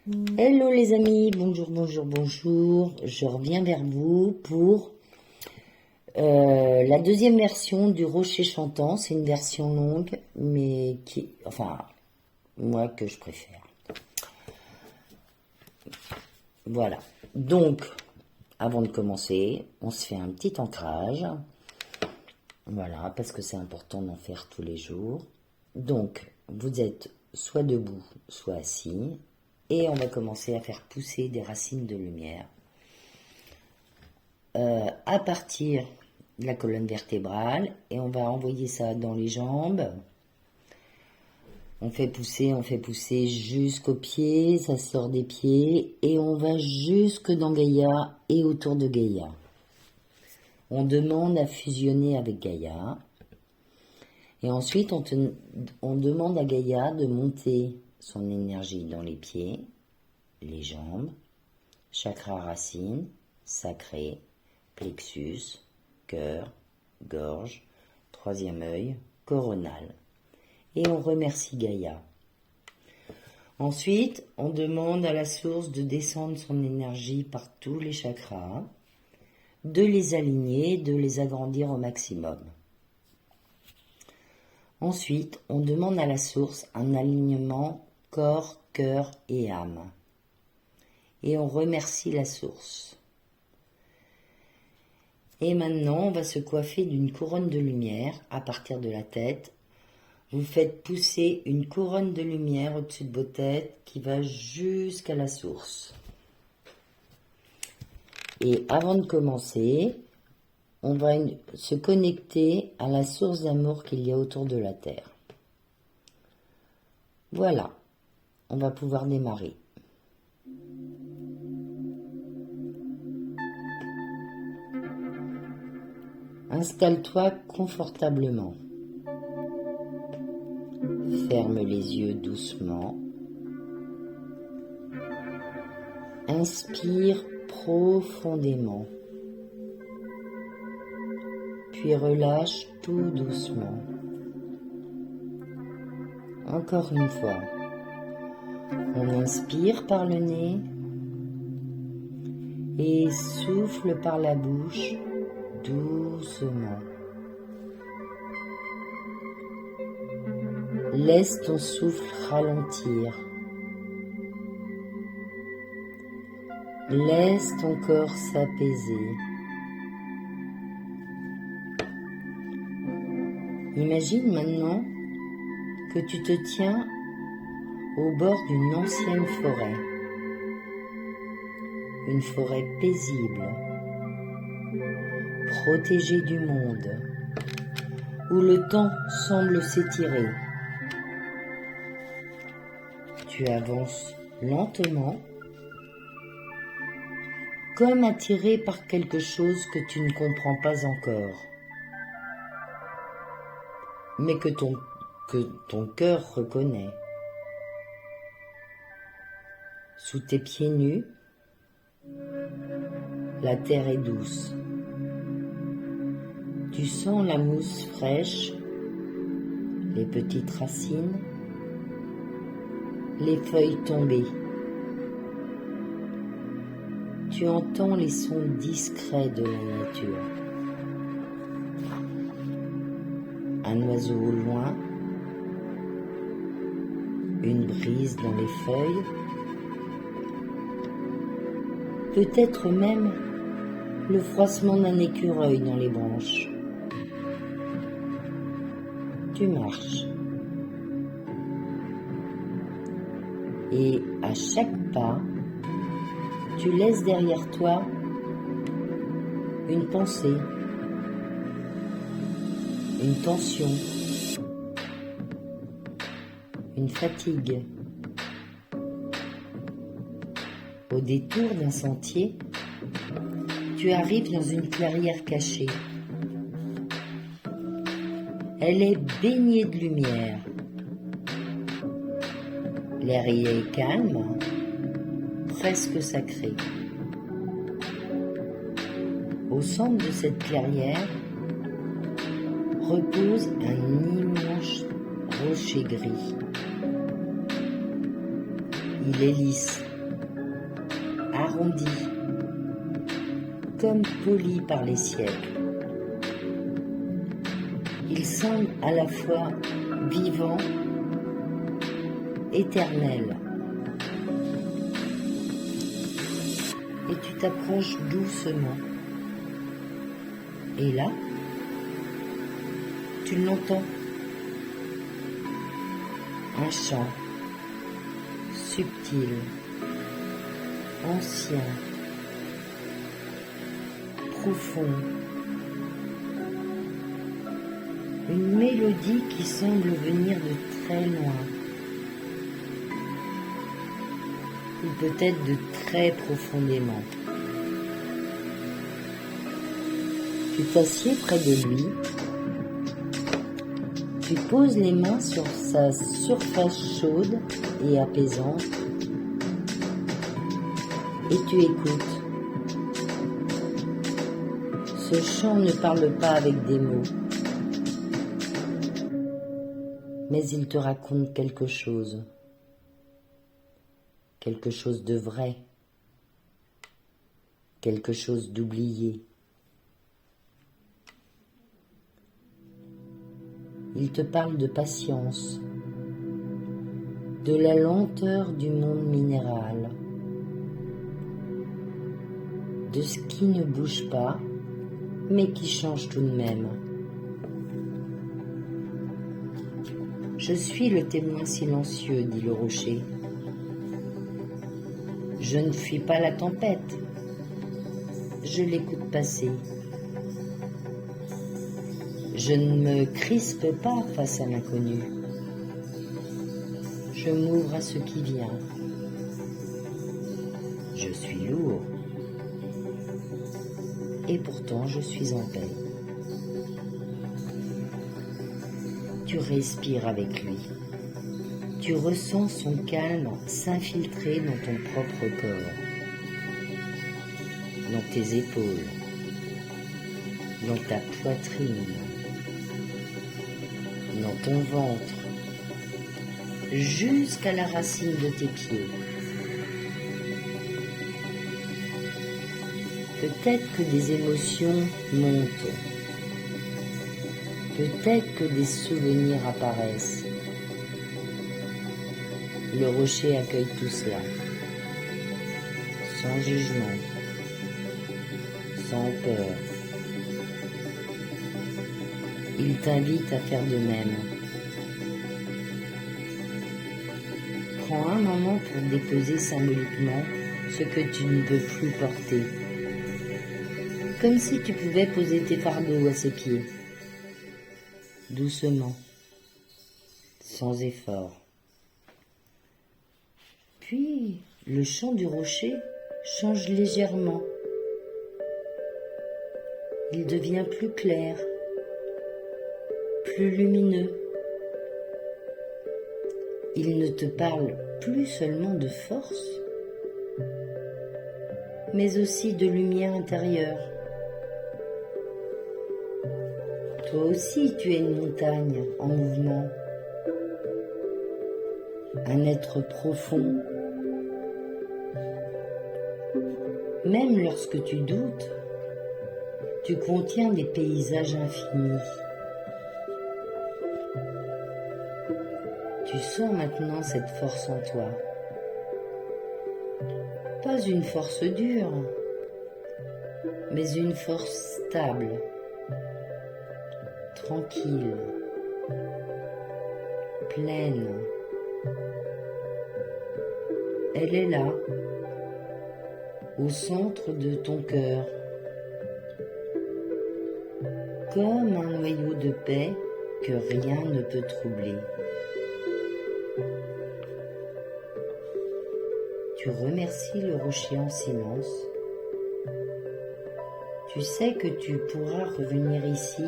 Hello les amis, bonjour, bonjour, bonjour. Je reviens vers vous pour la deuxième version du Rocher Chantant. C'est une version longue, mais moi que je préfère. Voilà. Donc, avant de commencer, on se fait un petit ancrage. Voilà, parce que c'est important d'en faire tous les jours. Donc, vous êtes soit debout, soit assis. Et on va commencer à faire pousser des racines de lumière à partir de la colonne vertébrale. Et on va envoyer ça dans les jambes. On fait pousser jusqu'aux pieds. Ça sort des pieds. Et on va jusque dans Gaïa et autour de Gaïa. On demande à fusionner avec Gaïa. Et ensuite, on demande à Gaïa de monter son énergie dans les pieds, les jambes, chakra racine, sacré, plexus, cœur, gorge, troisième œil, coronal. Et on remercie Gaïa. Ensuite, on demande à la source de descendre son énergie par tous les chakras, de les aligner, de les agrandir au maximum. Ensuite, on demande à la source un alignement corps, cœur et âme. Et on remercie la source. Et maintenant, on va se coiffer d'une couronne de lumière à partir de la tête. Vous faites pousser une couronne de lumière au-dessus de vos têtes qui va jusqu'à la source. Et avant de commencer, on va se connecter à la source d'amour qu'il y a autour de la Terre. Voilà, on va pouvoir démarrer. Installe-toi confortablement. Ferme les yeux doucement. Inspire profondément. Puis relâche tout doucement. Encore une fois. On inspire par le nez et souffle par la bouche doucement. Laisse ton souffle ralentir. Laisse ton corps s'apaiser. Imagine maintenant que tu te tiens au bord d'une ancienne forêt. Une forêt paisible, protégée du monde, où le temps semble s'étirer. Tu avances lentement, comme attiré par quelque chose que tu ne comprends pas encore, mais que ton cœur reconnaît. Sous tes pieds nus, la terre est douce. Tu sens la mousse fraîche, les petites racines, les feuilles tombées. Tu entends les sons discrets de la nature. Un oiseau au loin, une brise dans les feuilles, peut-être même le froissement d'un écureuil dans les branches. Tu marches. Et à chaque pas, tu laisses derrière toi une pensée, une tension, une fatigue. Au détour d'un sentier, tu arrives dans une clairière cachée. Elle est baignée de lumière. L'air y est calme, presque sacré. Au centre de cette clairière repose un immense rocher gris. Il est lisse, arrondi, comme poli par les siècles. Il semble à la fois vivant, éternel. Et tu t'approches doucement. Et là, tu l'entends. Un chant subtil, ancien, profond. Une mélodie qui semble venir de très loin. Ou peut-être de très profondément. Tu t'assieds près de lui. Tu poses les mains sur sa surface chaude et apaisante et tu écoutes. Ce chant ne parle pas avec des mots, mais il te raconte quelque chose de vrai, quelque chose d'oublié. Il te parle de patience, de la lenteur du monde minéral, de ce qui ne bouge pas, mais qui change tout de même. Je suis le témoin silencieux, dit le rocher. Je ne fuis pas la tempête, je l'écoute passer. Je ne me crispe pas face à l'inconnu. Je m'ouvre à ce qui vient. Je suis lourd. Et pourtant je suis en paix. Tu respires avec lui. Tu ressens son calme s'infiltrer dans ton propre corps, dans tes épaules, dans ta poitrine, dans ton ventre, jusqu'à la racine de tes pieds. Peut-être que des émotions montent, peut-être que des souvenirs apparaissent. Le rocher accueille tout cela, sans jugement, sans peur. Il t'invite à faire de même. Prends un moment pour déposer symboliquement ce que tu ne peux plus porter. Comme si tu pouvais poser tes fardeaux à ses pieds. Doucement, sans effort. Puis, le chant du rocher change légèrement. Il devient plus clair, plus lumineux. Il ne te parle plus seulement de force, mais aussi de lumière intérieure. Toi aussi, tu es une montagne en mouvement, un être profond. Même lorsque tu doutes, tu contiens des paysages infinis. Tu sens maintenant cette force en toi. Pas une force dure, mais une force stable, tranquille, pleine. Elle est là, au centre de ton cœur, comme un noyau de paix que rien ne peut troubler. Tu remercies le rocher en silence. Tu sais que tu pourras revenir ici,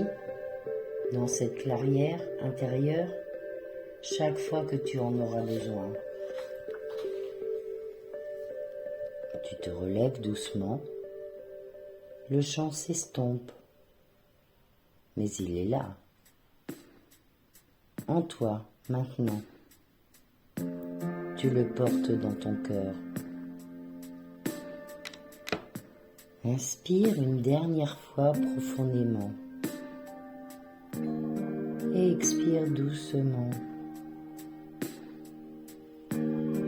dans cette clairière intérieure, chaque fois que tu en auras besoin. Tu te relèves doucement. Le chant s'estompe. Mais il est là. En toi, maintenant. Tu le portes dans ton cœur. Inspire une dernière fois profondément et expire doucement.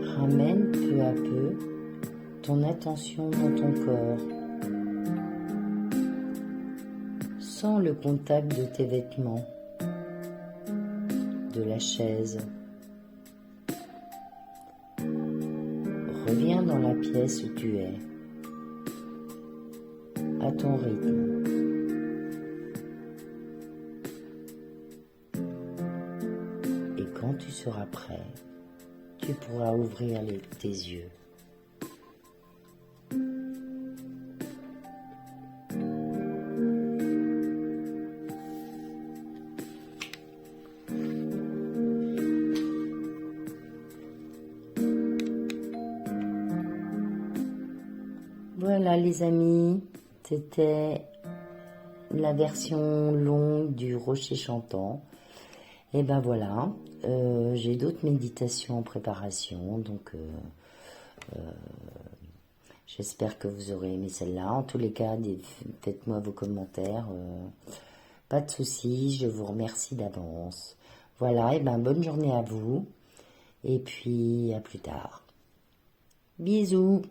Ramène peu à peu ton attention dans ton corps. Sens le contact de tes vêtements, de la chaise. Reviens dans la pièce où tu es, à ton rythme. Et quand tu seras prêt, tu pourras ouvrir tes yeux. Voilà les amis, c'était la version longue du rocher chantant. Et ben voilà, j'ai d'autres méditations en préparation, donc j'espère que vous aurez aimé celle-là. En tous les cas, faites-moi vos commentaires, pas de soucis, je vous remercie d'avance. Voilà, et ben bonne journée à vous, et puis à plus tard. Bisous.